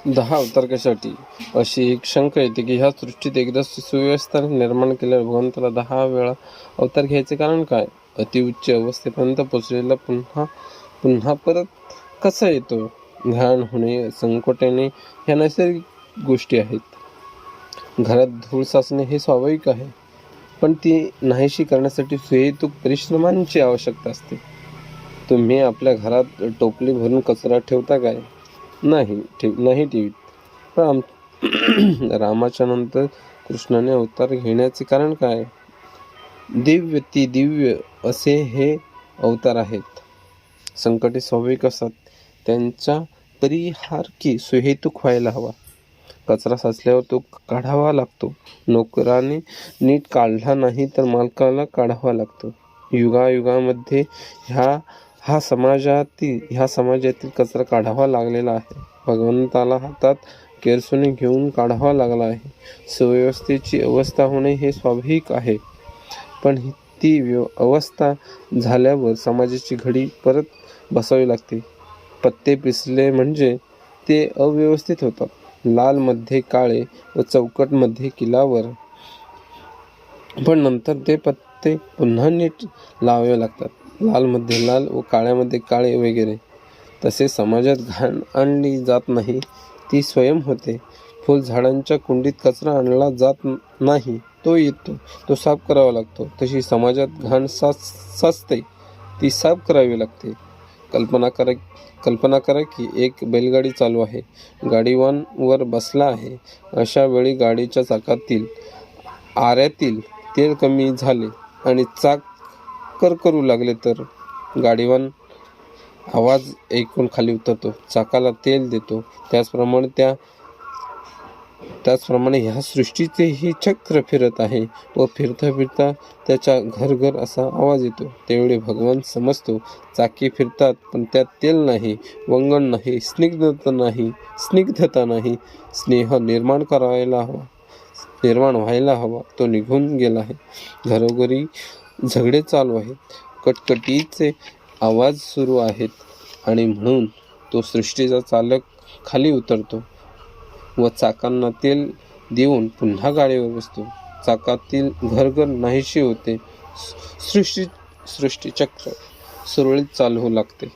10 अवतार कशासाठी अशी एक शंका येते की ह्या सृष्टीत एकदा सुव्यवस्था निर्माण केल्यावर भगवंताला 10 वेळा अवतार घ्यायचे कारण काय? अतिउच्च अवस्थेपर्यंत पोचलेला पुन्हा पुन्हा परत कसा येतो? ध्यान होणे, संकट येणे ह्या नैसर्गिक गोष्टी आहेत. घरात धूळ साचणे हे स्वाभाविक आहे, पण ती नाहीशी करण्यासाठी सुहेतुक परिश्रमांची आवश्यकता असते. तुम्ही आपल्या घरात टोपली भरून कचरा ठेवता काय? नाही ठेवीत. पण रामाच्या नंतर कृष्णाने अवतार घेण्याचे कारण काय? दिव्य असे हे अवतार आहेत. संकटे स्वाभाविक असतात, त्यांचा परिहार सुहेतुक व्हायला हवा. कचरा साचल्यावर तो काढावा लागतो. नोकराने नीट काढला नाही तर मालकाला काढावा लागतो. युगायुगामध्ये ह्या समाजातील कचरा काढावा लागलेला आहे. भगवंताला हातात केरसुणी घेऊन काढावा लागला आहे. सुव्यवस्थेची अवस्था होणे हे स्वाभाविक आहे, पण ती अवस्था झाल्यावर समाजाची घडी परत बसावी लागते. पत्ते पिसले म्हणजे ते अव्यवस्थित होतात. लाल मध्ये काळे व चौकट मध्ये किलावर, पण नंतर ते पत्ते पुन्हा नीट लावावे लागतात. लाल मध्ये लाल व काळ्यामध्ये काळे वगैरे. तसे समाजात घाण आणली जात नाही, ती स्वयं होते. फुलझाडांच्या कुंडीत कचरा आणला जात नाही, तो येतो, तो साफ करावा लागतो. तशी समाजात घाण साचते, ती साफ करावी लागते. कल्पना करा की एक बैलगाडी चालू आहे. गाडीवान वर बसला आहे. अशा वेळी गाडीच्या चाकातील आऱ्यातील तेल कमी झाले आणि चाक करू लागले तर गाडीवान आवाज ऐकून खाली उतरतो, चाकाला तेल देतो. त्याचप्रमाणे ह्या सृष्टीचे ही चक्र फिरत आहे व फिरता त्याच्या घर असा आवाज येतो. त्यावेळी भगवान समजतो, चाके फिरतात पण त्यात तेल नाही, वंगण नाही, स्निग्धता नाही. स्नेह निर्माण व्हायला हवा, तो निघून गेला आहे. घरोघरी झगडे चालू आहेत, कटकटीचे आवाज सुरू आहेत आणि म्हणून तो सृष्टीचा चालक खाली उतरतो व चाकांना तेल देऊन पुन्हा गाडीवर बसतो. चाकातील घर नाहीशी होते. सृष्टीचक्र सुरळीत चालू लागते.